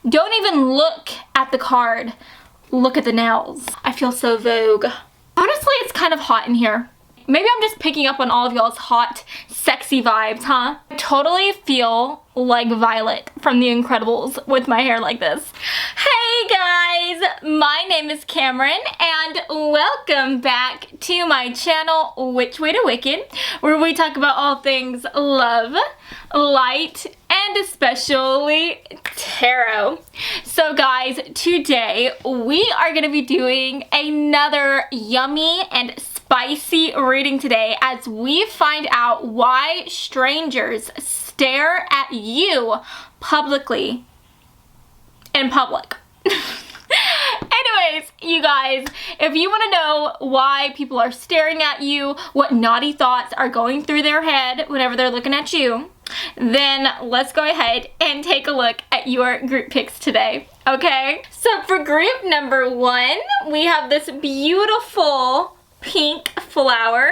Don't even look at the card. Look at the nails. I feel so Vogue. Honestly, it's kind of hot in here. Maybe I'm just picking up on all of y'all's hot, sexy vibes, huh? I totally feel like Violet from The Incredibles with my hair like this. Hey guys, my name is Cameron and welcome back to my channel, Which Way to Wicked, where we talk about all things love, light, and especially tarot. So guys, today we are going to be doing another yummy and spicy reading today as we find out why strangers stare at you publicly in public. Anyways, you guys, if you want to know why people are staring at you, what naughty thoughts are going through their head whenever they're looking at you, then let's go ahead and take a look at your group picks today, okay? So for group number 1, we have this beautiful pink flower.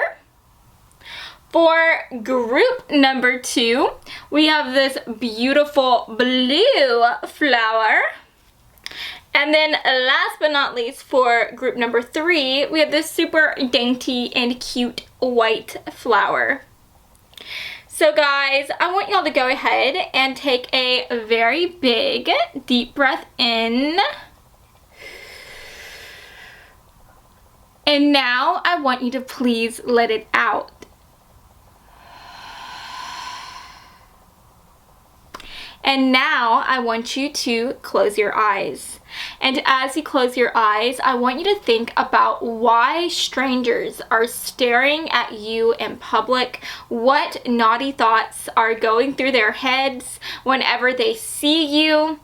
For group number 2, we have this beautiful blue flower. And then last but not least, for group number 3, we have this super dainty and cute white flower. So guys, I want y'all to go ahead and take a very big deep breath in. And now I want you to please let it out. And now I want you to close your eyes. And as you close your eyes, I want you to think about why strangers are staring at you in public, what naughty thoughts are going through their heads whenever they see you,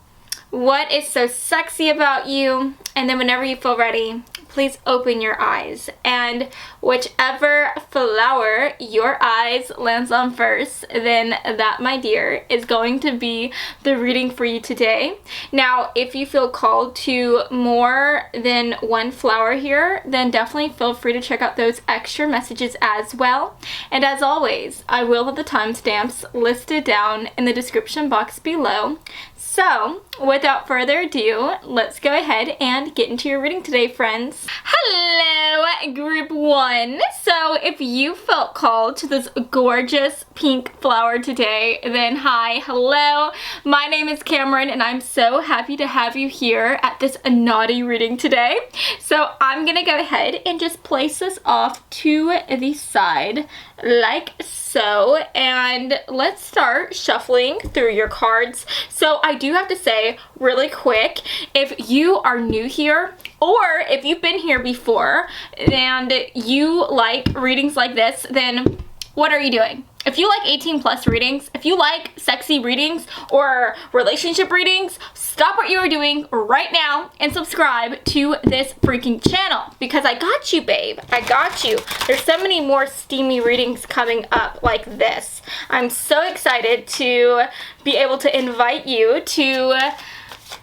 what is so sexy about you, and then whenever you feel ready, please open your eyes, and whichever flower your eyes lands on first, then that, my dear, is going to be the reading for you today. Now, if you feel called to more than one flower here, then definitely feel free to check out those extra messages as well. And as always, I will have the timestamps listed down in the description box below. So, without further ado, let's go ahead and get into your reading today, friends. Hello, group 1. So, if you felt called to this gorgeous pink flower today, then hi, hello. My name is Cameron, and I'm so happy to have you here at this naughty reading today. So, I'm gonna go ahead and just place this off to the side like so, and let's start shuffling through your cards. So I do have to say really quick, if you are new here or if you've been here before and you like readings like this, then what are you doing? If you like 18 plus readings, if you like sexy readings or relationship readings, stop what you are doing right now and subscribe to this freaking channel, because I got you, babe. I got you. There's so many more steamy readings coming up like this. I'm so excited to be able to invite you to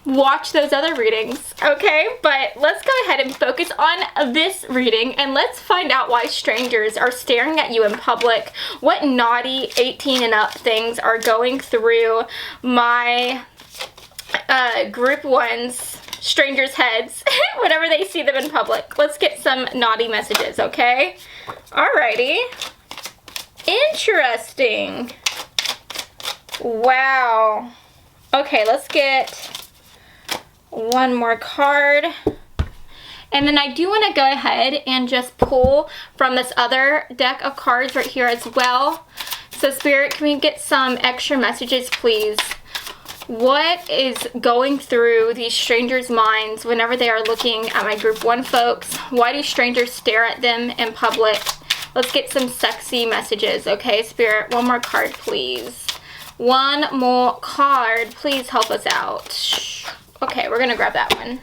watch those other readings, okay? But let's go ahead and focus on this reading and let's find out why strangers are staring at you in public, what naughty 18 and up things are going through my group 1's strangers' heads whenever they see them in public. Let's get some naughty messages, okay? Alrighty. Interesting. Wow. Okay, let's get one more card. And then I do want to go ahead and just pull from this other deck of cards right here as well. So Spirit, can we get some extra messages, please? What is going through these strangers' minds whenever they are looking at my group 1 folks? Why do strangers stare at them in public? Let's get some sexy messages, okay, Spirit? One more card, please. One more card. Please help us out. Shh. Okay, we're gonna grab that one.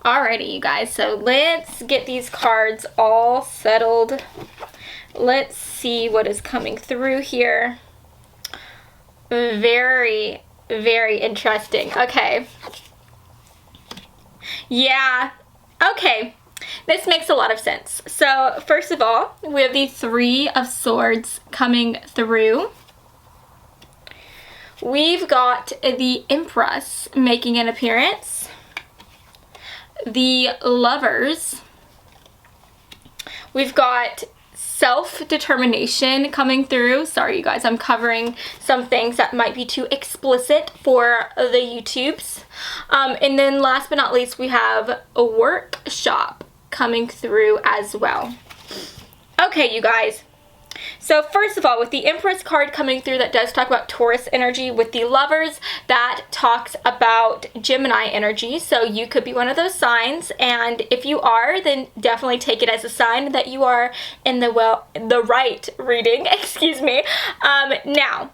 Alrighty, you guys, so let's get these cards all settled. Let's see what is coming through here. Very, very interesting. Okay. Yeah. Okay. This makes a lot of sense. So, first of all, we have the 3 of Swords coming through. we've got the Empress making an appearance, the Lovers, we've got self-determination coming through. Sorry, you guys, I'm covering some things that might be too explicit for the YouTubes. And then last but not least, we have a workshop coming through as well. Okay, you guys. So first of all, with the Empress card coming through, that does talk about Taurus energy. With the Lovers, that talks about Gemini energy. So you could be one of those signs, and if you are, then definitely take it as a sign that you are in the right reading. Excuse me. Now,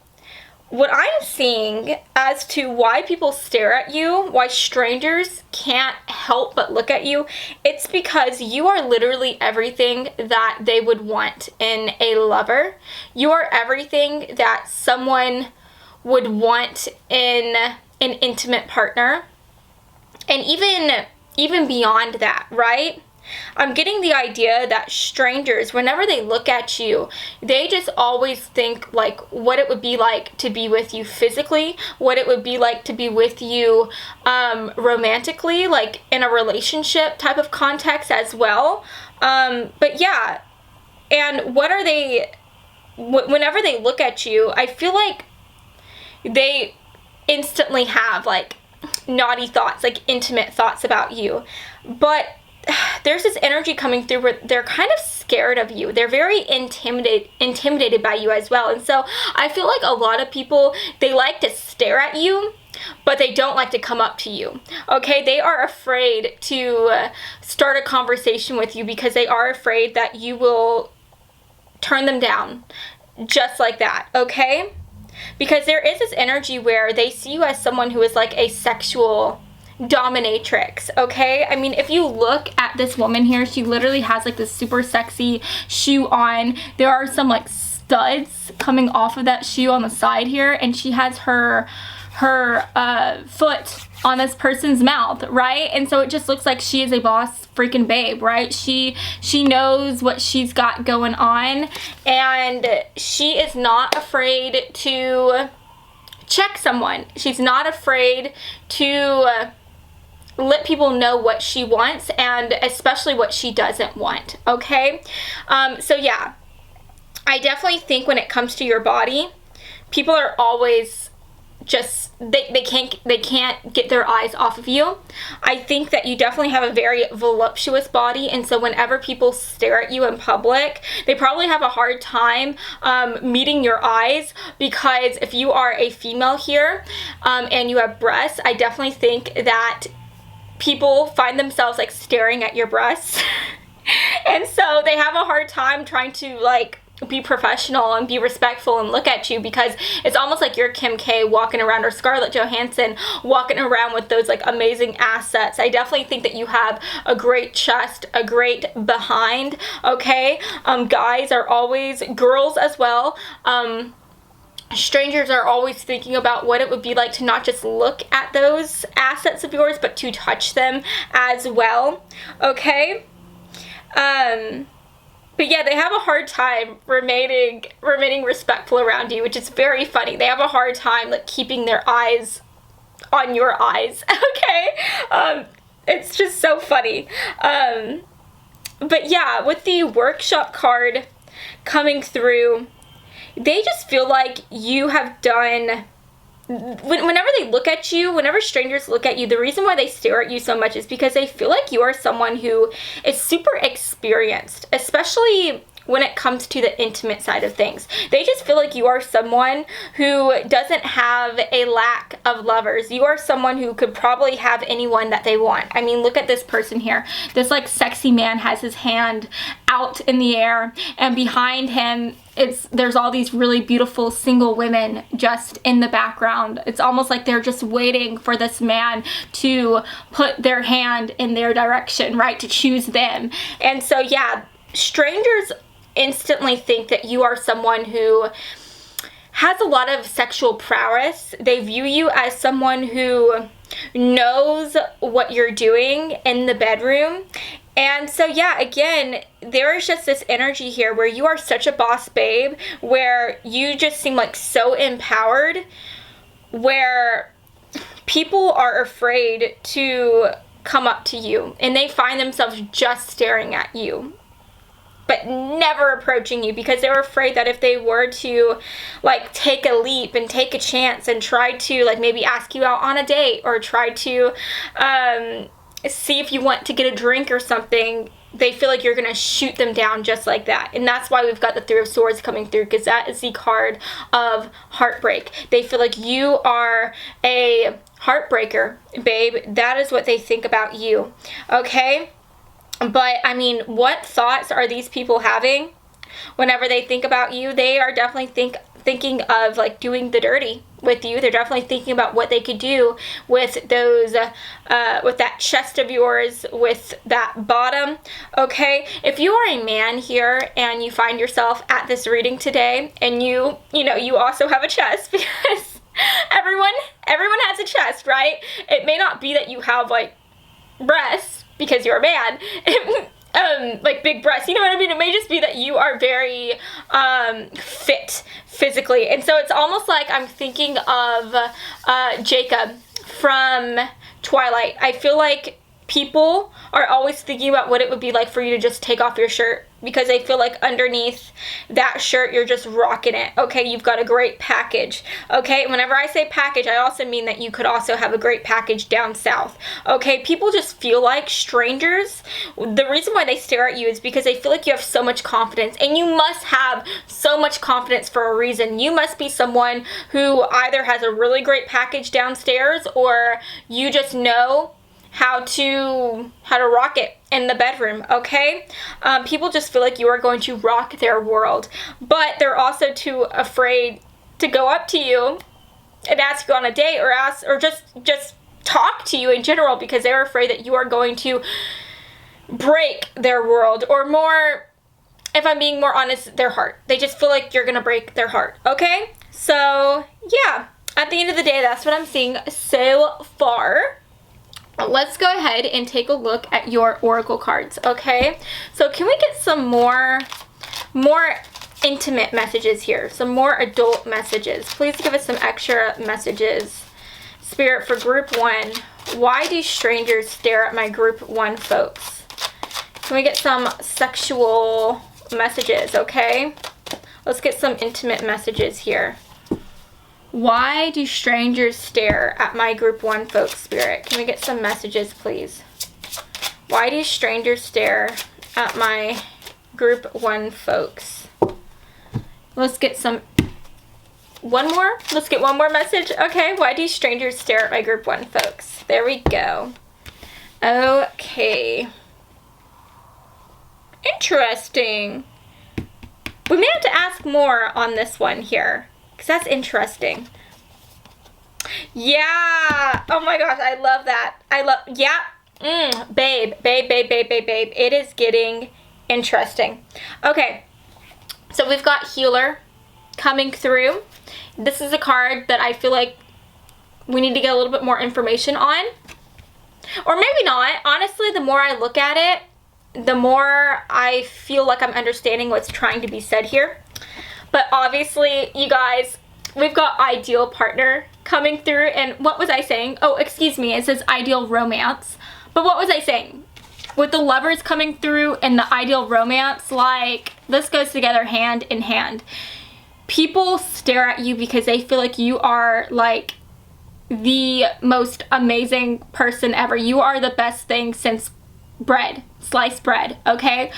what I'm seeing as to why people stare at you, why strangers can't help but look at you, it's because you are literally everything that they would want in a lover. You are everything that someone would want in an intimate partner. And even beyond that, right? I'm getting the idea that strangers, whenever they look at you, they just always think like what it would be like to be with you physically, what it would be like to be with you romantically, like in a relationship type of context as well. But yeah, and what are they, whenever they look at you, I feel like they instantly have like naughty thoughts, like intimate thoughts about you. But there's this energy coming through where they're kind of scared of you. They're very intimidated by you as well. And so I feel like a lot of people, they like to stare at you, but they don't like to come up to you. Okay, they are afraid to start a conversation with you because they are afraid that you will turn them down just like that, okay? Because there is this energy where they see you as someone who is like a sexual dominatrix, okay? I mean, if you look at this woman here, she literally has like this super sexy shoe on. There are some like studs coming off of that shoe on the side here, and she has her foot on this person's mouth, right? And so it just looks like she is a boss freaking babe, right? She knows what she's got going on, and she is not afraid to check someone. She's not afraid to let people know what she wants, and especially what she doesn't want, okay? So yeah, I definitely think when it comes to your body, people are always just, they can't get their eyes off of you. I think that you definitely have a very voluptuous body, and so whenever people stare at you in public, they probably have a hard time meeting your eyes, because if you are a female here and you have breasts, I definitely think that people find themselves like staring at your breasts and so they have a hard time trying to like be professional and be respectful and look at you, because it's almost like you're Kim K walking around, or Scarlett Johansson walking around with those like amazing assets. I definitely think that you have a great chest, a great behind, okay? Guys are always, girls as well, strangers are always thinking about what it would be like to not just look at those assets of yours, but to touch them as well, okay? But yeah, they have a hard time remaining respectful around you, which is very funny. They have a hard time like keeping their eyes on your eyes, okay? It's just so funny. But yeah, with the workshop card coming through, they just feel like you have done, whenever they look at you, whenever strangers look at you, the reason why they stare at you so much is because they feel like you are someone who is super experienced, especially when it comes to the intimate side of things. They just feel like you are someone who doesn't have a lack of lovers. You are someone who could probably have anyone that they want. I mean, look at this person here. This like sexy man has his hand out in the air, and behind him there's all these really beautiful single women just in the background. It's almost like they're just waiting for this man to put their hand in their direction, right? To choose them. And so yeah, strangers instantly think that you are someone who has a lot of sexual prowess. They view you as someone who knows what you're doing in the bedroom. And so yeah, again, there is just this energy here where you are such a boss babe, where you just seem like so empowered, where people are afraid to come up to you, and they find themselves just staring at you, but never approaching you, because they're afraid that if they were to like take a leap and take a chance and try to like maybe ask you out on a date, or try to see if you want to get a drink or something, they feel like you're gonna shoot them down just like that. And that's why we've got the Three of Swords coming through, because that is the card of heartbreak. They feel like you are a heartbreaker, babe. That is what they think about you, okay? But I mean, what thoughts are these people having whenever they think about you? They are definitely thinking of like doing the dirty with you. They're definitely thinking about what they could do with those with that chest of yours, with that bottom, okay? If you are a man here and you find yourself at this reading today, and you also have a chest, because everyone has a chest, right? It may not be that you have like breasts because you're a man, like big breasts, you know what I mean? It may just be that you are very fit physically. And so it's almost like I'm thinking of Jacob from Twilight. I feel like people are always thinking about what it would be like for you to just take off your shirt, because they feel like underneath that shirt you're just rocking it, okay? You've got a great package, okay? Whenever I say package, I also mean that you could also have a great package down south, okay? People just feel like strangers. The reason why they stare at you is because they feel like you have so much confidence, and you must have so much confidence for a reason. You must be someone who either has a really great package downstairs, or you just know how to rock it in the bedroom, okay? People just feel like you are going to rock their world, but they're also too afraid to go up to you and ask you on a date, or just talk to you in general, because they're afraid that you are going to break their world, or more, if I'm being more honest, their heart. They just feel like you're gonna break their heart, okay? So yeah, at the end of the day, that's what I'm seeing so far. Let's go ahead and take a look at your oracle cards, okay? So can we get some more intimate messages here, some more adult messages? Please give us some extra messages. Spirit, for group 1, why do strangers stare at my group 1 folks? Can we get some sexual messages, okay? Let's get some intimate messages here. Why do strangers stare at my group 1 folks, Spirit? Can we get some messages, please? Why do strangers stare at my group 1 folks? Let's get one more. Let's get one more message. Okay, why do strangers stare at my group 1 folks? There we go. Okay. Interesting. We may have to ask more on this one here, because that's interesting. Yeah. Oh my gosh, I love that. Yeah. Babe. It is getting interesting. Okay. So we've got Healer coming through. This is a card that I feel like we need to get a little bit more information on. Or maybe not. Honestly, the more I look at it, the more I feel like I'm understanding what's trying to be said here. But obviously, you guys, we've got ideal partner coming through. And what was I saying? Oh, excuse me. It says ideal romance. But what was I saying? With the Lovers coming through and the ideal romance, like, this goes together hand in hand. People stare at you because they feel like you are, like, the most amazing person ever. You are the best thing since bread, sliced bread, okay?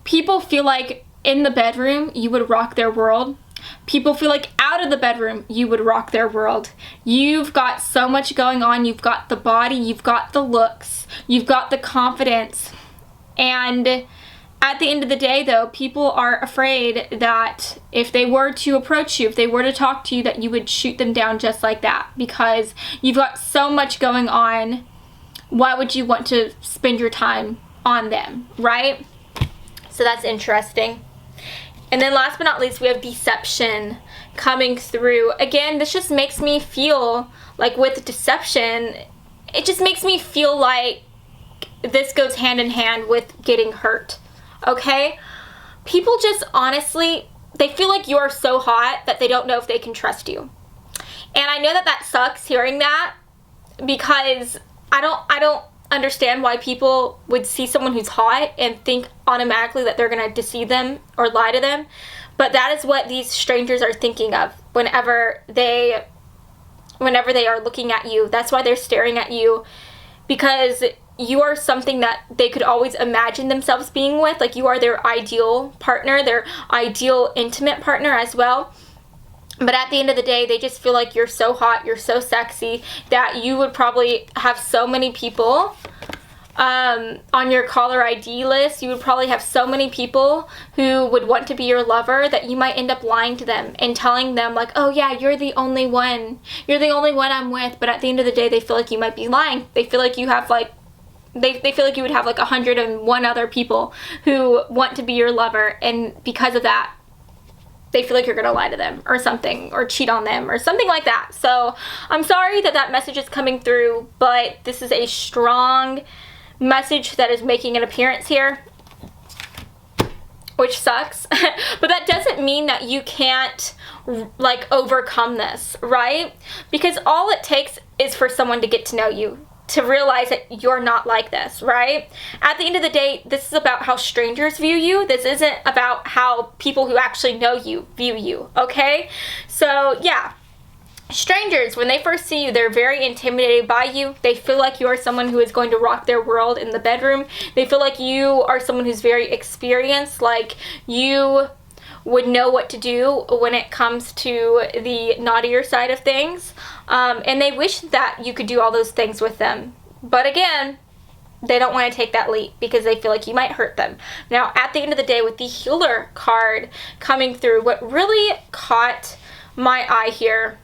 People feel like in the bedroom, you would rock their world. People feel like out of the bedroom, you would rock their world. You've got so much going on. You've got the body, you've got the looks, you've got the confidence. And at the end of the day, though, people are afraid that if they were to approach you, if they were to talk to you, that you would shoot them down just like that, because you've got so much going on. Why would you want to spend your time on them, right? So that's interesting. And then last but not least, we have deception coming through. Again, this just makes me feel like with deception, it just makes me feel like this goes hand in hand with getting hurt, okay? People just honestly, they feel like you are so hot that they don't know if they can trust you. And I know that that sucks hearing that, because I don't understand why people would see someone who's hot and think automatically that they're going to deceive them or lie to them. But that is what these strangers are thinking of whenever they are looking at you. That's why they're staring at you, because you are something that they could always imagine themselves being with. Like, you are their ideal partner, their ideal intimate partner as well. But at the end of the day, they just feel like you're so hot, you're so sexy, that you would probably have so many people on your caller ID list. You would probably have so many people who would want to be your lover that you might end up lying to them and telling them like, oh yeah, you're the only one. You're the only one I'm with. But at the end of the day, they feel like you might be lying. They feel like you have like, they feel like you would have like 101 other people who want to be your lover. And because of that, they feel like you're going to lie to them or something, or cheat on them or something like that. So I'm sorry that that message is coming through, but this is a strong message that is making an appearance here, which sucks. But that doesn't mean that you can't like overcome this, right? Because all it takes is for someone to get to know you, to realize that you're not like this, right? At the end of the day, this is about how strangers view you. This isn't about how people who actually know you view you, okay? So yeah, strangers, when they first see you, they're very intimidated by you. They feel like you are someone who is going to rock their world in the bedroom. They feel like you are someone who's very experienced, like you would know what to do when it comes to the naughtier side of things. And they wish that you could do all those things with them. But again, they don't want to take that leap because they feel like you might hurt them. Now, at the end of the day, with the healer card coming through, what really caught my eye here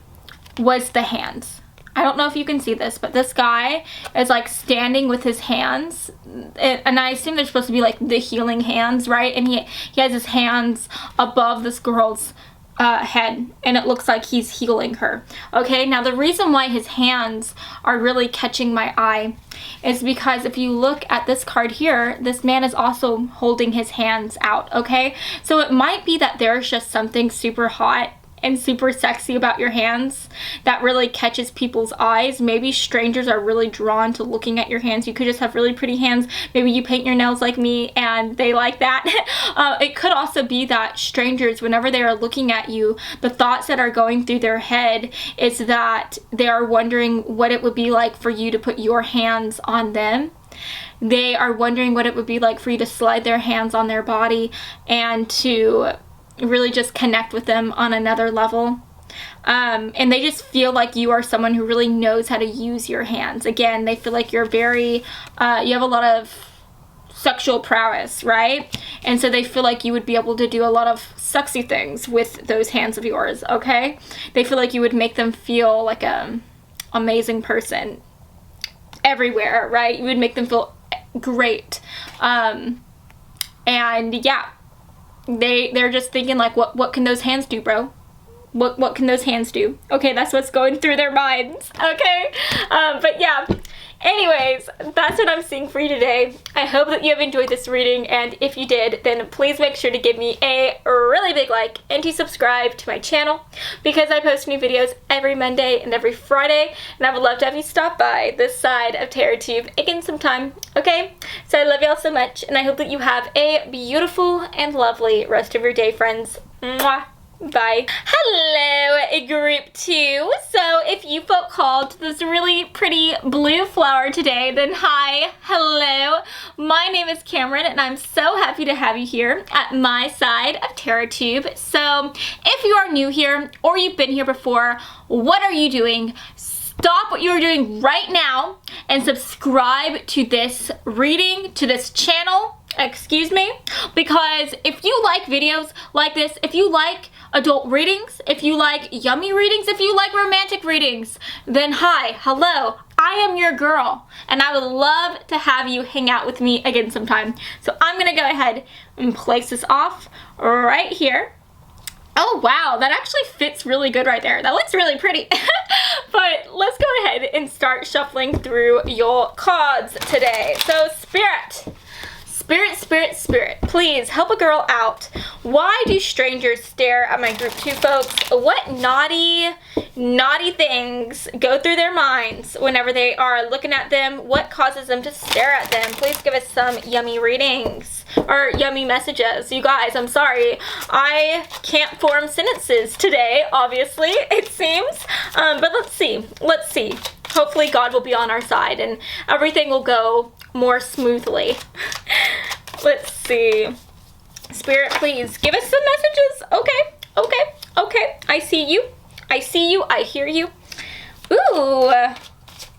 was the hands. I don't know if you can see this, but this guy is like standing with his hands, and I assume they're supposed to be like the healing hands, right? And he has his hands above this girl's head, and it looks like he's healing her. Okay, now the reason why his hands are really catching my eye is because if you look at this card here, this man is also holding his hands out, okay? So it might be that there's just something super hot and super sexy about your hands that really catches people's eyes. Maybe strangers are really drawn to looking at your hands. You could just have really pretty hands. Maybe you paint your nails like me and they like that. It could also be that strangers, whenever they are looking at you, the thoughts that are going through their head is that they are wondering what it would be like for you to put your hands on them. They are wondering what it would be like for you to slide their hands on their body and to really just connect with them on another level. And they just feel like you are someone who really knows how to use your hands. Again, they feel like you're very, you have a lot of sexual prowess, right? And so they feel like you would be able to do a lot of sexy things with those hands of yours, okay? They feel like you would make them feel like a amazing person everywhere, right? You would make them feel great. And yeah, they're just thinking like, what can those hands do, bro? What can those hands do? Okay, that's what's going through their minds, okay? But yeah, anyways, that's what I'm seeing for you today. I hope that you have enjoyed this reading, and if you did, then please make sure to give me a really big like and to subscribe to my channel, because I post new videos every Monday and every Friday, and I would love to have you stop by this side of TerraTube again sometime, okay? So I love y'all so much, and I hope that you have a beautiful and lovely rest of your day, friends. Mwah. Bye. Hello, group 2. So if you felt called to this really pretty blue flower today, then hi, hello. My name is Cameron, and I'm so happy to have you here at my side of TerraTube. So if you are new here or you've been here before, what are you doing? Stop what you're doing right now and subscribe to this reading, to this channel, excuse me, because if you like videos like this, if you like adult readings, if you like yummy readings, if you like romantic readings, then hi, hello, I am your girl, and I would love to have you hang out with me again sometime. So I'm gonna go ahead and place this off right here. Oh wow, that actually fits really good right there. That looks really pretty. But let's go ahead and start shuffling through your cards today. So Spirit, Spirit, spirit, spirit, please help a girl out. Why do strangers stare at my group 2 folks? What naughty things go through their minds whenever they are looking at them? What causes them to stare at them? Please give us some yummy readings or yummy messages. You guys, I'm sorry. I can't form sentences today, obviously, it seems. But let's see. Let's see. Hopefully God will be on our side and everything will go more smoothly. Let's see. Spirit, please give us some messages. Okay, okay, okay. I see you. I see you. I hear you. Ooh.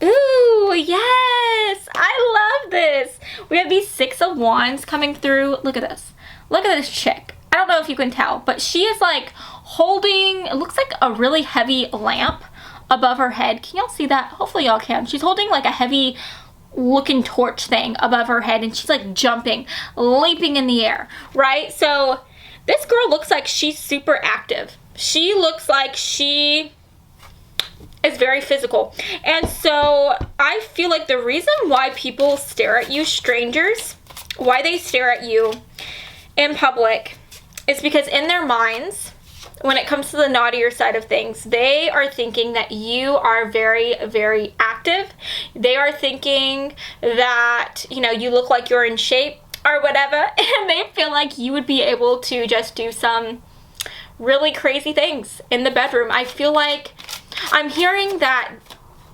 Ooh, yes. I love this. We have these 6 of Wands coming through. Look at this. Look at this chick. I don't know if you can tell, but she is like holding, it looks like a really heavy lamp above her head. Can y'all see that? Hopefully y'all can. She's holding like a heavy looking torch thing above her head and she's like jumping, leaping in the air, right? So this girl looks like she's super active. She looks like she is very physical. And so I feel like the reason why people stare at you, strangers, why they stare at you in public is because in their minds, when it comes to the naughtier side of things, they are thinking that you are very, very active. They are thinking that, you know, you look like you're in shape or whatever, and they feel like you would be able to just do some really crazy things in the bedroom. I feel like I'm hearing that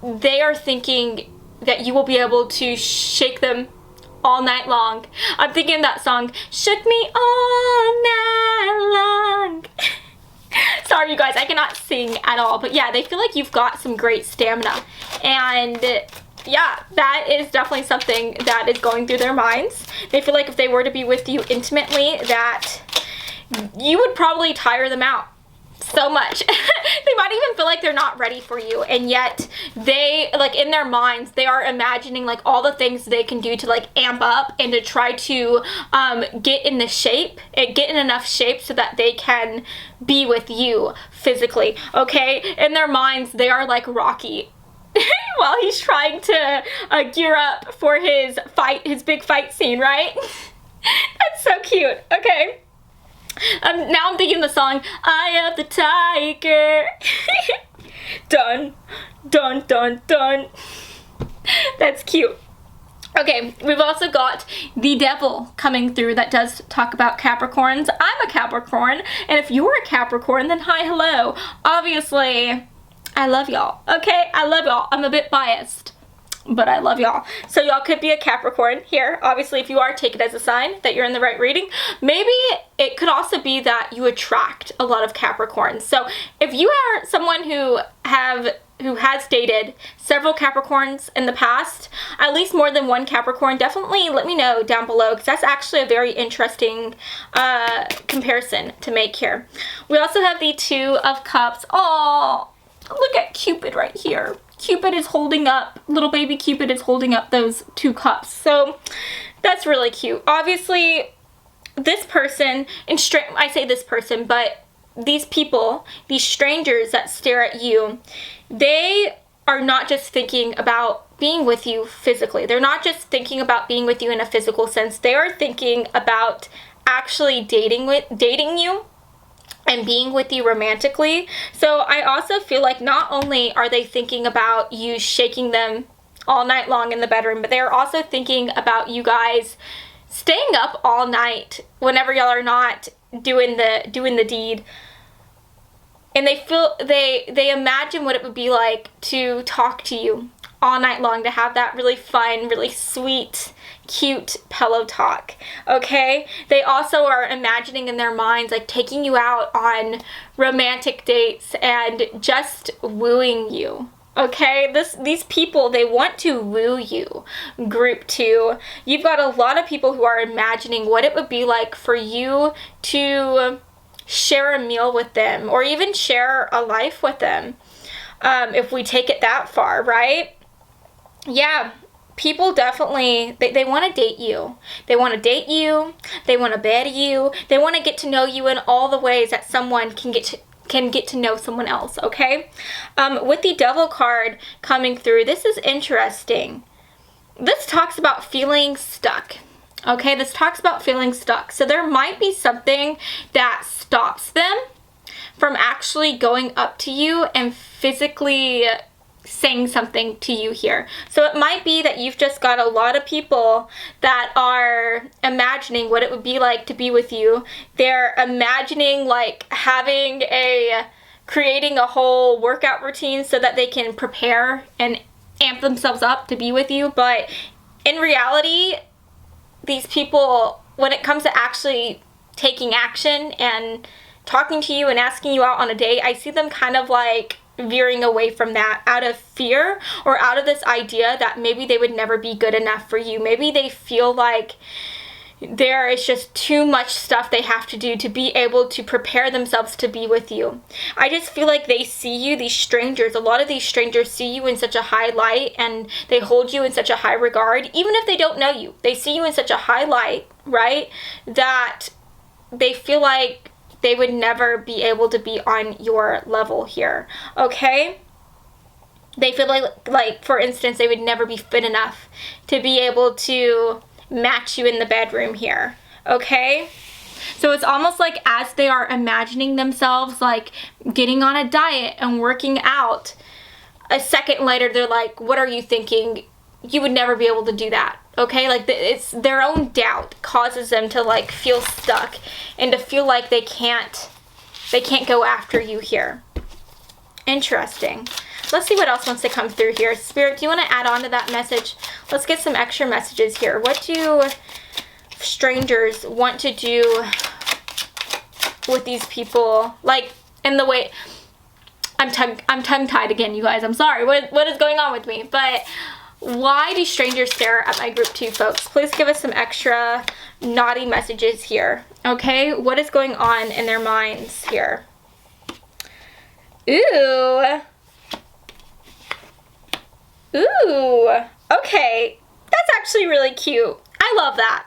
they are thinking that you will be able to shake them all night long. I'm thinking that song, Shook Me All Night Long. Sorry, you guys, I cannot sing at all. But yeah, they feel like you've got some great stamina. And yeah, that is definitely something that is going through their minds. They feel like if they were to be with you intimately, that you would probably tire them out so much. They might even feel like they're not ready for you, and yet they, like, in their minds, they are imagining like all the things they can do to like amp up and to try to get in the shape and get in enough shape so that they can be with you physically. Okay, in their minds they are like Rocky while he's trying to gear up for his big fight scene, right? That's so cute. Okay. Now I'm thinking the song, Eye of the Tiger. Dun, dun, dun, dun. That's cute. Okay, we've also got the Devil coming through that does talk about Capricorns. I'm a Capricorn, and if you're a Capricorn, then hi, hello. Obviously, I love y'all, okay? I love y'all. I'm a bit biased, but I love y'all. So y'all could be a Capricorn here. Obviously, if you are, take it as a sign that you're in the right reading. Maybe it could also be that you attract a lot of Capricorns. So if you are someone who has dated several Capricorns in the past, at least more than one Capricorn, definitely let me know down below, because that's actually a very interesting comparison to make here. We also have the 2 of Cups. Oh, look at Cupid right here. Cupid is holding up, little baby Cupid is holding up those 2 cups. So that's really cute. Obviously, this person, and I say this person, but these people, these strangers that stare at you, they are not just thinking about being with you physically. They're not just thinking about being with you in a physical sense. They are thinking about actually dating you and being with you romantically. So I also feel like not only are they thinking about you shaking them all night long in the bedroom, but they're also thinking about you guys staying up all night whenever y'all are not doing the deed. And they imagine what it would be like to talk to you all night long, to have that really fun, really sweet, cute pillow talk, okay? They also are imagining in their minds like taking you out on romantic dates and just wooing you, okay? These people, they want to woo you. Group 2, you've got a lot of people who are imagining what it would be like for you to share a meal with them or even share a life with them, if we take it that far, right? Yeah, people definitely, they want to date you. They want to date you. They want to bed you. They want to get to know you in all the ways that someone can get to know someone else, okay? With the Devil card coming through, this is interesting. This talks about feeling stuck, Okay, this talks about feeling stuck. So there might be something that stops them from actually going up to you and physically saying something to you here. So it might be that you've just got a lot of people that are imagining what it would be like to be with you. They're imagining like creating a whole workout routine so that they can prepare and amp themselves up to be with you. But in reality, these people, when it comes to actually taking action and talking to you and asking you out on a date, I see them kind of like veering away from that out of fear or out of this idea that maybe they would never be good enough for you. Maybe they feel like there is just too much stuff they have to do to be able to prepare themselves to be with you. I just feel like they see you, these strangers, a lot of these strangers see you in such a high light and they hold you in such a high regard, even if they don't know you. They see you in such a high light, right, that they feel like they would never be able to be on your level here, okay? They feel like for instance, they would never be fit enough to be able to match you in the bedroom here, okay? So it's almost like as they are imagining themselves like getting on a diet and working out, a second later they're like, what are you thinking? You would never be able to do that, okay? Like it's their own doubt causes them to like feel stuck and to feel like they can't go after you here. Interesting. Let's see what else wants to come through here. Spirit, do you want to add on to that message? Let's get some extra messages here. What do strangers want to do with these people? Like in the way, I'm tongue-tied again, you guys. I'm sorry. What is going on with me? But why do strangers stare at my group 2, folks? Please give us some extra naughty messages here. Okay, what is going on in their minds here? Ooh. Ooh. Okay, that's actually really cute. I love that.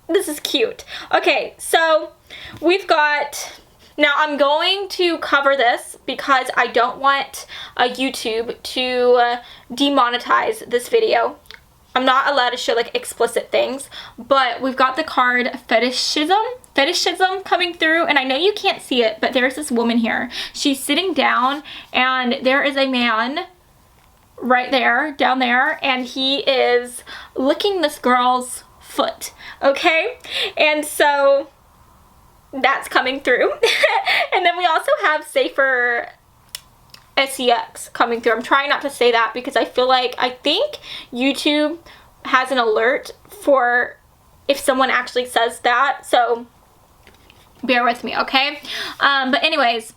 This is cute. Okay, so we've got... Now, I'm going to cover this because I don't want YouTube to demonetize this video. I'm not allowed to show like explicit things, but we've got the card fetishism coming through, and I know you can't see it, but there's this woman here. She's sitting down, and there is a man right there, down there, and he is licking this girl's foot, okay? And so that's coming through. And then we also have safer sex coming through. I'm trying not to say that because I think YouTube has an alert for if someone actually says that, so bear with me, okay? But anyways,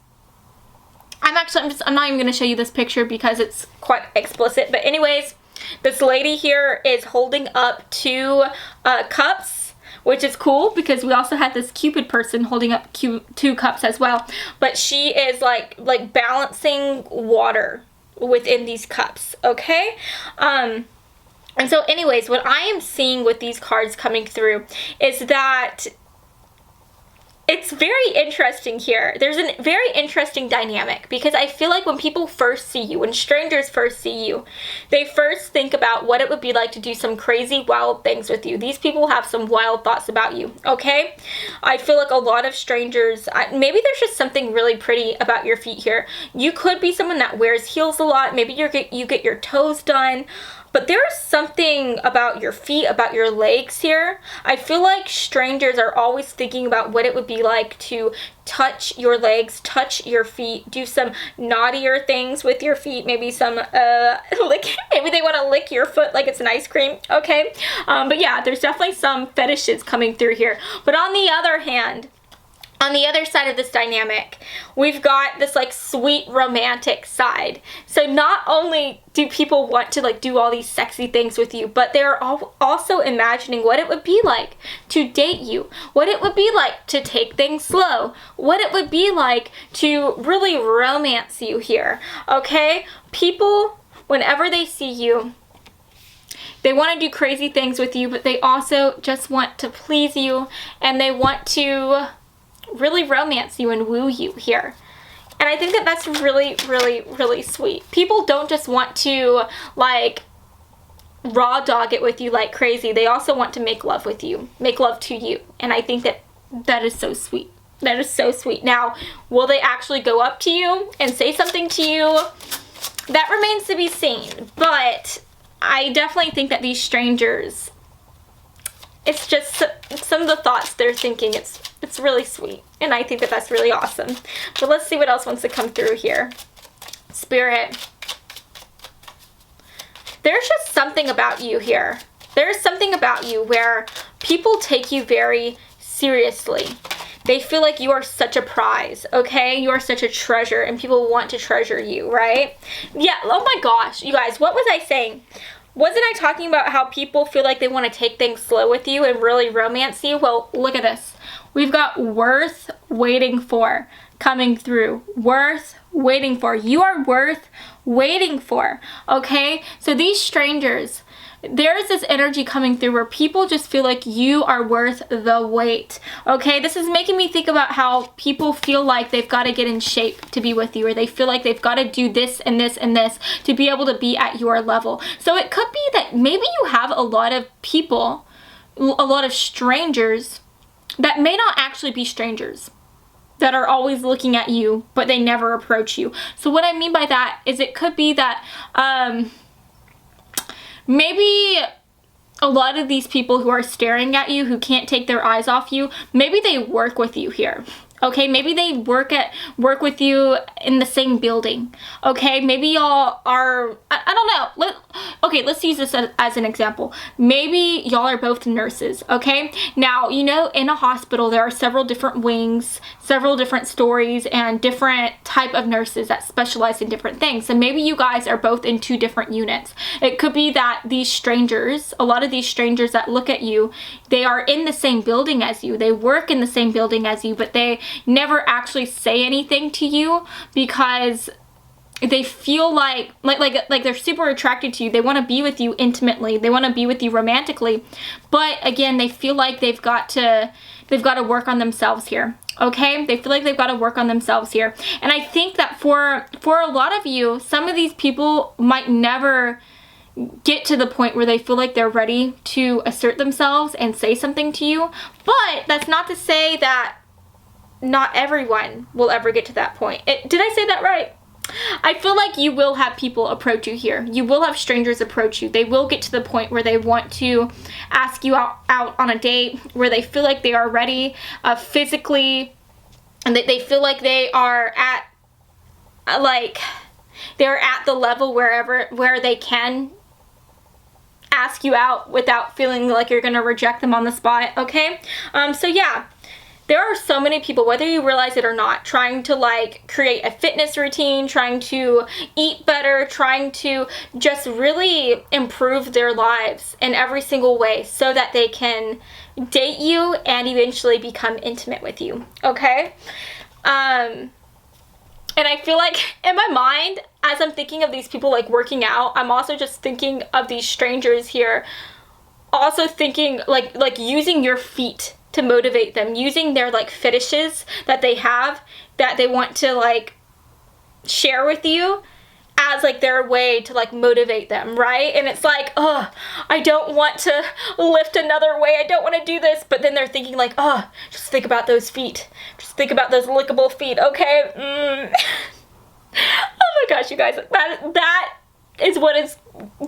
I'm not even going to show you this picture because it's quite explicit, but anyways, this lady here is holding up 2 cups, which is cool because we also had this Cupid person holding up 2 cups as well. But she is like balancing water within these cups, okay? And so anyways, what I am seeing with these cards coming through is that it's very interesting here. There's a very interesting dynamic because I feel like when people first see you, when strangers first see you, they first think about what it would be like to do some crazy, wild things with you. These people have some wild thoughts about you, okay? I feel like a lot of strangers, maybe there's just something really pretty about your feet here. You could be someone that wears heels a lot. Maybe you get your toes done. But there's something about your feet, about your legs here. I feel like strangers are always thinking about what it would be like to touch your legs, touch your feet, do some naughtier things with your feet, maybe some, maybe they want to lick your foot like it's an ice cream, okay? But yeah, there's definitely some fetishes coming through here. But on the other hand, on the other side of this dynamic, we've got this like sweet romantic side. So not only do people want to like do all these sexy things with you, but they're also imagining what it would be like to date you, what it would be like to take things slow, what it would be like to really romance you here, okay? People, whenever they see you, they want to do crazy things with you, but they also just want to please you, and they want to really romance you and woo you here. And I think that that's really, really, really sweet. People don't just want to like raw dog it with you like crazy. They also want to make love with you, make love to you. And I think that is so sweet. That is so sweet. Now, will they actually go up to you and say something to you? That remains to be seen. But I definitely think that these strangers, it's just some of the thoughts they're thinking, it's really sweet. And I think that that's really awesome. But let's see what else wants to come through here. Spirit. There's just something about you here. There's something about you where people take you very seriously. They feel like you are such a prize, okay? You are such a treasure, and people want to treasure you, right? Yeah, oh my gosh. You guys, what was I saying? Wasn't I talking about how people feel like they want to take things slow with you and really romance you? Well, look at this. We've got worth waiting for coming through. Worth waiting for. You are worth waiting for, okay? So these strangers, there's this energy coming through where people just feel like you are worth the wait, okay? This is making me think about how people feel like they've got to get in shape to be with you, or they feel like they've got to do this and this and this to be able to be at your level. So it could be that maybe you have a lot of people, a lot of strangers that may not actually be strangers, that are always looking at you, but they never approach you. So what I mean by that is it could be that maybe a lot of these people who are staring at you, who can't take their eyes off you, maybe they work with you here. Okay, maybe they work with you in the same building. Okay, maybe y'all are, I don't know. Let's use this as an example. Maybe y'all are both nurses, okay? Now, you know, in a hospital, there are several different wings, several different stories, and different type of nurses that specialize in different things. So maybe you guys are both in 2 different units. It could be that these strangers, a lot of these strangers that look at you, they are in the same building as you. They work in the same building as you, but they never actually say anything to you because they feel like they're super attracted to you. They want to be with you intimately. They want to be with you romantically. But again, they feel like they've got to work on themselves here. Okay? They feel like they've got to work on themselves here. And I think that for a lot of you, some of these people might never get to the point where they feel like they're ready to assert themselves and say something to you. But that's not to say that not everyone will ever get to that point. Did I say that right? I feel like you will have people approach you here. You will have strangers approach you. They will get to the point where they want to ask you out on a date, where they feel like they are ready physically, and they feel like they are at they're at the level where they can ask you out without feeling like you're gonna reject them on the spot, okay? So yeah. There are so many people, whether you realize it or not, trying to create a fitness routine, trying to eat better, trying to just really improve their lives in every single way so that they can date you and eventually become intimate with you, okay? And I feel like in my mind, as I'm thinking of these people working out, I'm also just thinking of these strangers here, also thinking like using your feet to motivate them, using their fetishes that they have that they want to share with you as their way to motivate them, right? And it's oh, I don't want to lift another way, I don't want to do this, but then they're thinking oh, just think about those feet, just think about those lickable feet, okay? Oh my gosh, you guys, that is what is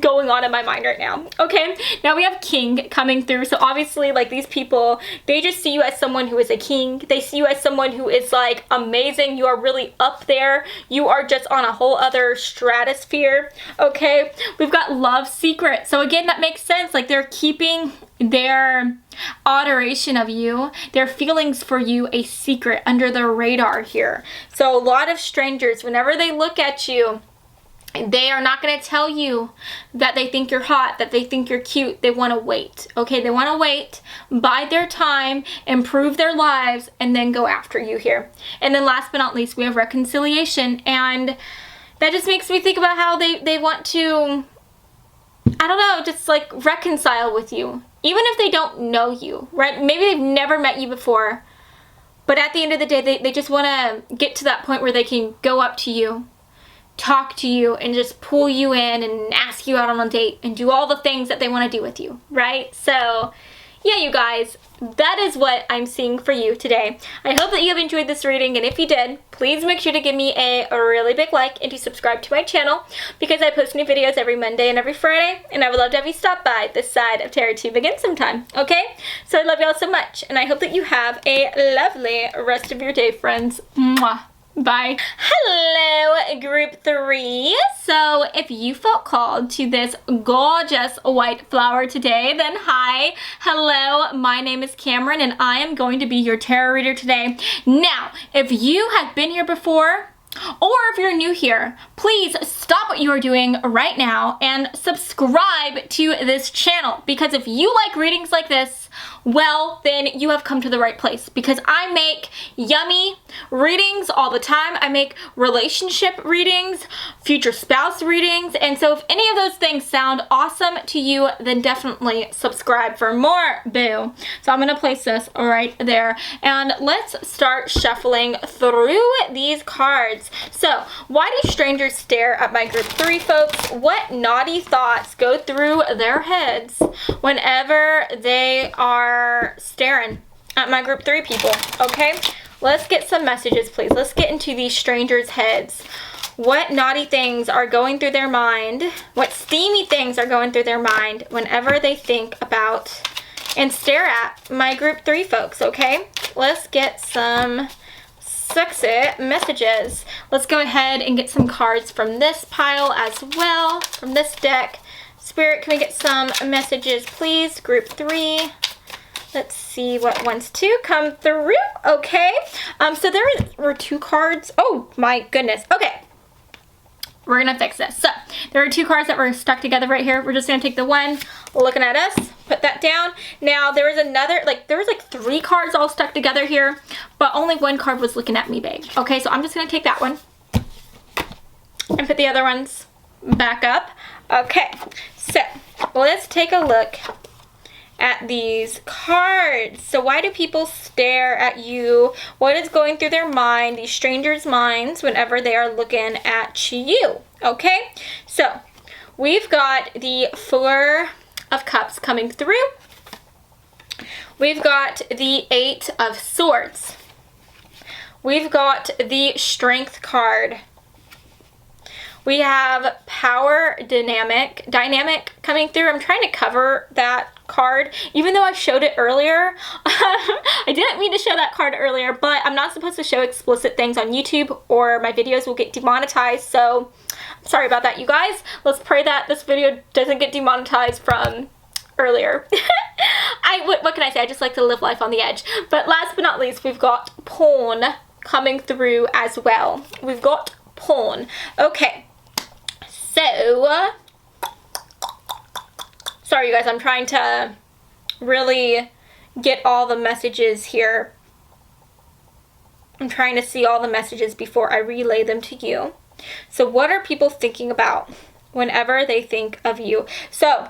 going on in my mind right now. Okay, now we have King coming through. So obviously these people, they just see you as someone who is a king. They see you as someone who is amazing. You are really up there. You are just on a whole other stratosphere. Okay, we've got Love Secret. So again, that makes sense. They're keeping their adoration of you, their feelings for you, a secret under the radar here. So a lot of strangers, whenever they look at you, they are not going to tell you that they think you're hot, that they think you're cute. They want to wait, okay? They want to wait, bide their time, improve their lives, and then go after you here. And then last but not least, we have Reconciliation. And that just makes me think about how they want to, I don't know, just reconcile with you. Even if they don't know you, right? Maybe they've never met you before. But at the end of the day, they just want to get to that point where they can go up to you, talk to you and just pull you in and ask you out on a date and do all the things that they want to do with you, right? So yeah, you guys, that is what I'm seeing for you today. I hope that you have enjoyed this reading, and if you did, please make sure to give me a really big like and to subscribe to my channel, because I post new videos every Monday and every Friday, and I would love to have you stop by this side of Tarot Tube again sometime, okay? So I love y'all so much, and I hope that you have a lovely rest of your day, friends. Mwah. Bye. Hello, group 3. So if you felt called to this gorgeous white flower today, then hi. Hello, my name is Cameron, and I am going to be your tarot reader today. Now, if you have been here before, or if you're new here, please stop what you are doing right now and subscribe to this channel, because if you like readings like this, well, then you have come to the right place, because I make yummy readings all the time. I make relationship readings, future spouse readings, and so if any of those things sound awesome to you, then definitely subscribe for more, boo. So I'm gonna place this right there, and let's start shuffling through these cards. So, why do strangers stare at my group 3, folks? What naughty thoughts go through their heads whenever they are staring at my group 3 people? Okay, let's get some messages, please. Let's get into these strangers' heads. What naughty things are going through their mind? What steamy things are going through their mind whenever they think about and stare at my group 3 folks, okay? Let's get some sexy messages. Let's go ahead and get some cards from this pile as well, from this deck. Spirit, can we get some messages, please? Group 3. Let's see what wants to come through. Okay. So there were 2 cards. Oh my goodness. Okay. We're gonna fix this. So there are 2 cards that were stuck together right here. We're just gonna take the one looking at us, put that down. Now there was another, there was 3 cards all stuck together here, but only 1 card was looking at me, babe. Okay, so I'm just gonna take that one and put the other ones back up. Okay, so let's take a look at these cards. So why do people stare at you? What is going through their mind, these strangers' minds, whenever they are looking at you? Okay, so we've got the 4 of Cups coming through. We've got the 8 of Swords. We've got the Strength card. We have Power Dynamic coming through. I'm trying to cover that card, even though I showed it earlier. I didn't mean to show that card earlier, but I'm not supposed to show explicit things on YouTube or my videos will get demonetized, so I'm sorry about that, you guys. Let's pray that this video doesn't get demonetized from earlier. What can I say? I just like to live life on the edge. But last but not least, we've got Pawn coming through as well. We've got Pawn. Okay. So, sorry you guys, I'm trying to really get all the messages here. I'm trying to see all the messages before I relay them to you. So what are people thinking about whenever they think of you? So,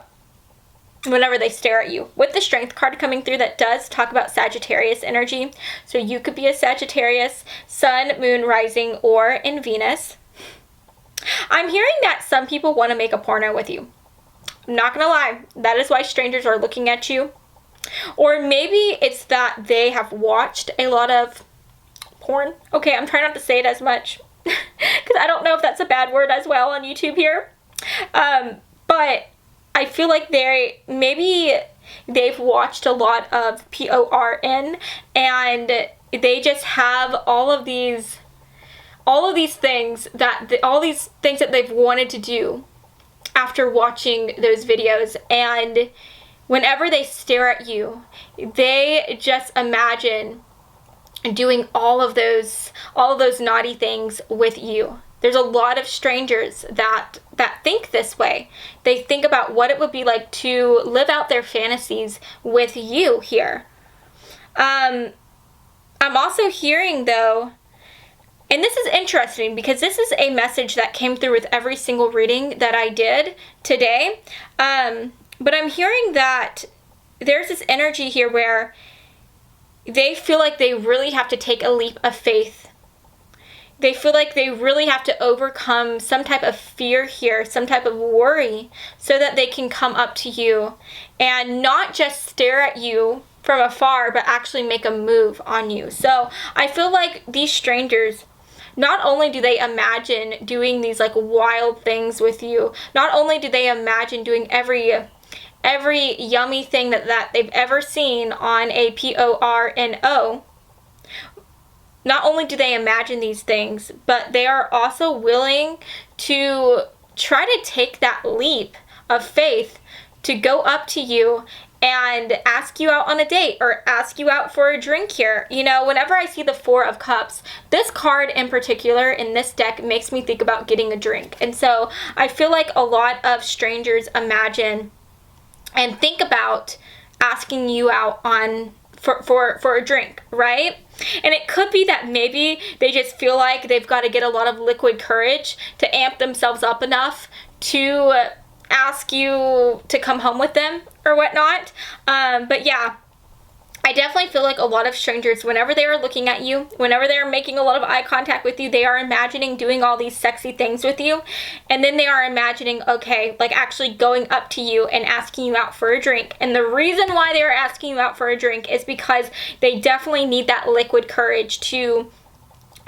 whenever they stare at you. With the Strength card coming through, that does talk about Sagittarius energy. So you could be a Sagittarius, Sun, Moon, Rising, or in Venus. I'm hearing that some people want to make a porno with you. I'm not gonna lie, that is why strangers are looking at you. Or maybe it's that they have watched a lot of porn. Okay, I'm trying not to say it as much because I don't know if that's a bad word as well on YouTube here. But I feel like they've watched a lot of porn, and they just have all these things that they've wanted to do after watching those videos, and whenever they stare at you, they just imagine doing all of those naughty things with you. There's a lot of strangers that think this way. They think about what it would be like to live out their fantasies with you here. I'm also hearing, though, and this is interesting because this is a message that came through with every single reading that I did today. But I'm hearing that there's this energy here where they feel like they really have to take a leap of faith they feel like they really have to overcome some type of fear here, some type of worry, so that they can come up to you and not just stare at you from afar, but actually make a move on you. So I feel like these strangers, not only do they imagine doing these like wild things with you, not only do they imagine doing every yummy thing that they've ever seen on a porno, not only do they imagine these things, but they are also willing to try to take that leap of faith to go up to you and ask you out on a date or ask you out for a drink here. You know, whenever I see the Four of Cups, this card in particular in this deck makes me think about getting a drink. And so I feel like a lot of strangers imagine and think about asking you out on for a drink, right? And it could be that maybe they just feel like they've got to get a lot of liquid courage to amp themselves up enough to ask you to come home with them or whatnot. But yeah, I definitely feel like a lot of strangers, whenever they are looking at you, whenever they are making a lot of eye contact with you, they are imagining doing all these sexy things with you. And then they are imagining, okay, like actually going up to you and asking you out for a drink. And the reason why they are asking you out for a drink is because they definitely need that liquid courage to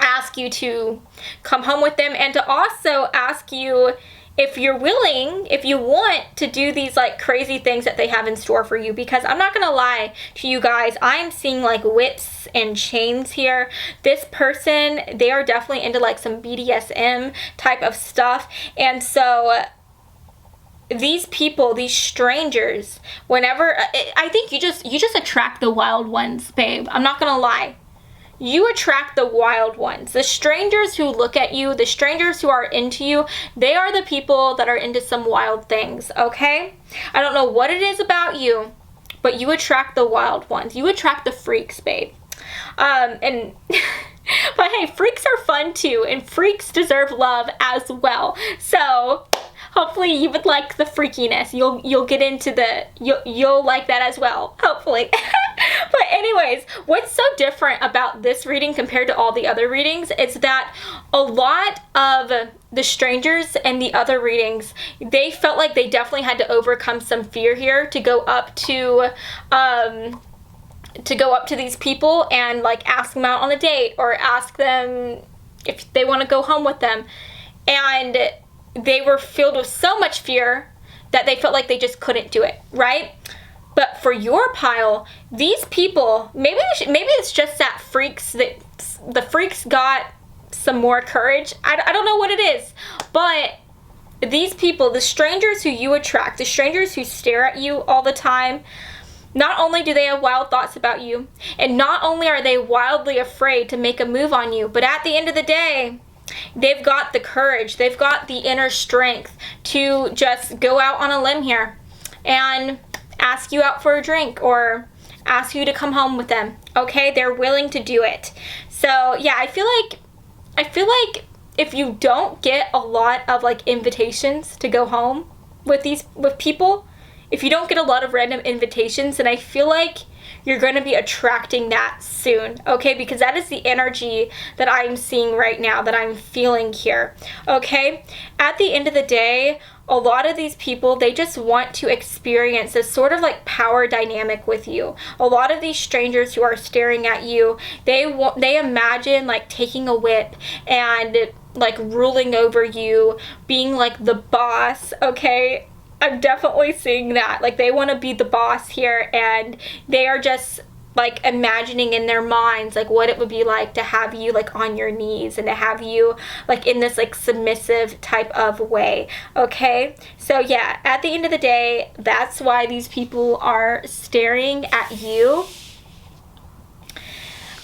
ask you to come home with them, and to also ask you if you're willing, if you want to do these like crazy things that they have in store for you. Because I'm not gonna lie to you guys, I'm seeing like whips and chains here. This person, they are definitely into like some BDSM type of stuff. And so these people, these strangers, whenever, I think you just attract the wild ones, babe. I'm not gonna lie. You attract the wild ones. The strangers who look at you, the strangers who are into you, they are the people that are into some wild things, okay? I don't know what it is about you, but you attract the wild ones. You attract the freaks, babe. But hey, freaks are fun too, and freaks deserve love as well. So hopefully you would like the freakiness. You'll get into you'll like that as well, hopefully. But anyways, what's so different about this reading compared to all the other readings is that a lot of the strangers and the other readings, they felt like they definitely had to overcome some fear here to go up to these people and like ask them out on a date or ask them if they want to go home with them. And they were filled with so much fear that they felt like they just couldn't do it, right? But for your pile, these people, maybe it's just that the freaks got some more courage. I don't know what it is, but these people, the strangers who you attract, the strangers who stare at you all the time, not only do they have wild thoughts about you, and not only are they wildly afraid to make a move on you, but at the end of the day, they've got the courage, they've got the inner strength to just go out on a limb here and ask you out for a drink or ask you to come home with them. Okay, they're willing to do it. So yeah, I feel like if you don't get a lot of like invitations to go home with people, if you don't get a lot of random invitations, then I feel like you're going to be attracting that soon, okay? Because that is the energy that I'm seeing right now, that I'm feeling here, okay? At the end of the day, a lot of these people, they just want to experience this sort of like power dynamic with you. A lot of these strangers who are staring at you, they imagine like taking a whip and like ruling over you, being like the boss, okay? I'm definitely seeing that. Like they want to be the boss here, and they are just like imagining in their minds like what it would be like to have you like on your knees and to have you like in this like submissive type of way, okay? So yeah, at the end of the day, that's why these people are staring at you.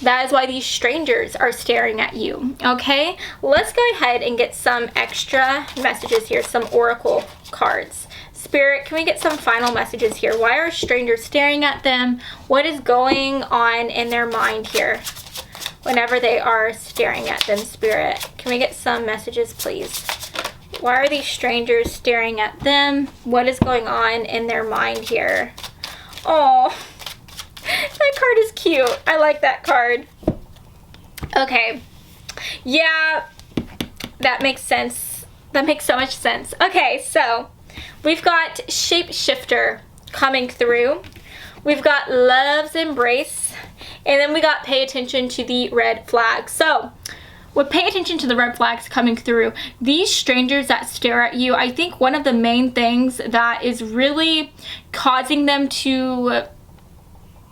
That is why these strangers are staring at you, okay? Let's go ahead and get some extra messages here, some oracle cards. Spirit, can we get some final messages here? Why are strangers staring at them? What is going on in their mind here whenever they are staring at them, Spirit? Can we get some messages, please? Why are these strangers staring at them? What is going on in their mind here? Oh, that card is cute. I like that card. Okay. Yeah, that makes sense. That makes so much sense. Okay, so we've got shapeshifter coming through. We've got love's embrace. And then we got pay attention to the red flag. So with pay attention to the red flags coming through, these strangers that stare at you, I think one of the main things that is really causing them to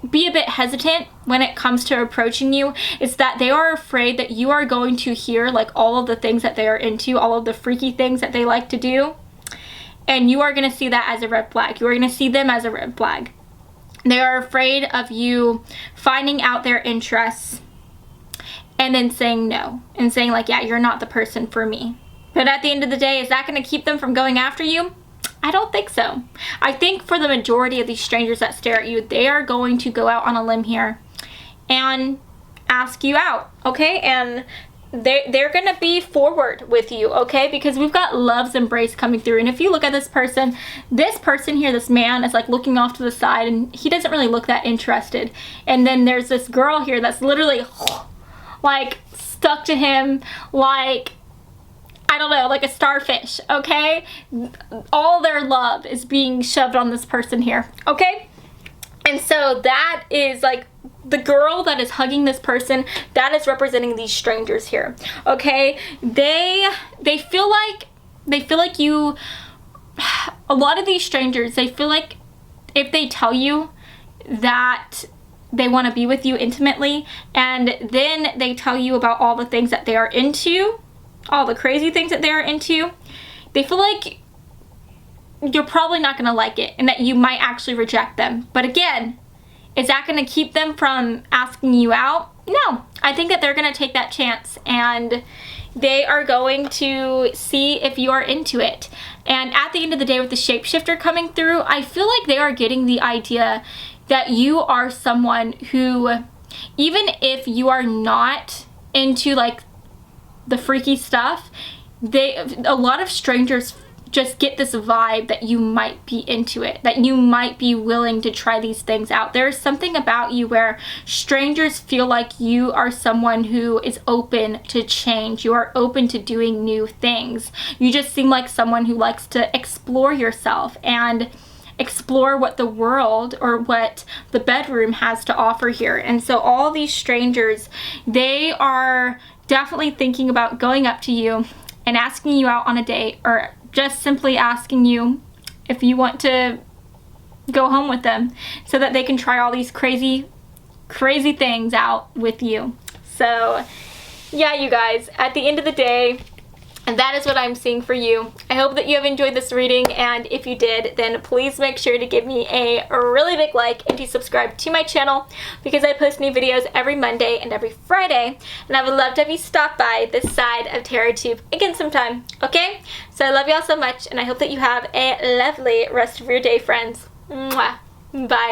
be a bit hesitant when it comes to approaching you is that they are afraid that you are going to hear like all of the things that they are into, all of the freaky things that they like to do, and you are going to see that as a red flag. You are going to see them as a red flag. They are afraid of you finding out their interests and then saying no and saying like, yeah, you're not the person for me. But at the end of the day, is that going to keep them from going after you? I don't think so. I think for the majority of these strangers that stare at you, they are going to go out on a limb here and ask you out, okay? And they're going to be forward with you, okay? Because we've got love's embrace coming through. And if you look at this person here, this man is like looking off to the side and he doesn't really look that interested. And then there's this girl here that's literally like stuck to him like, I don't know, like a starfish, okay? All their love is being shoved on this person here, okay? And so that is like the girl that is hugging this person, that is representing these strangers here, okay? They feel like you, a lot of these strangers, they feel like if they tell you that they want to be with you intimately and then they tell you about all the things that they are into, all the crazy things that they're into, they feel like you're probably not going to like it and that you might actually reject them. But again, is that going to keep them from asking you out? No. I think that they're going to take that chance and they are going to see if you are into it. And at the end of the day, with the shapeshifter coming through, I feel like they are getting the idea that you are someone who, even if you are not into like the freaky stuff, a lot of strangers just get this vibe that you might be into it, that you might be willing to try these things out. There's something about you where strangers feel like you are someone who is open to change. You are open to doing new things. You just seem like someone who likes to explore yourself and explore what the world or what the bedroom has to offer here. And so all these strangers, they are definitely thinking about going up to you and asking you out on a date, or just simply asking you if you want to go home with them so that they can try all these crazy things out with you. So yeah, you guys, at the end of the day, and that is what I'm seeing for you. I hope that you have enjoyed this reading, and if you did, then please make sure to give me a really big like and to subscribe to my channel because I post new videos every Monday and every Friday, and I would love to have you stop by this side of TarotTube again sometime, okay? So I love y'all so much, and I hope that you have a lovely rest of your day, friends. Mwah. Bye.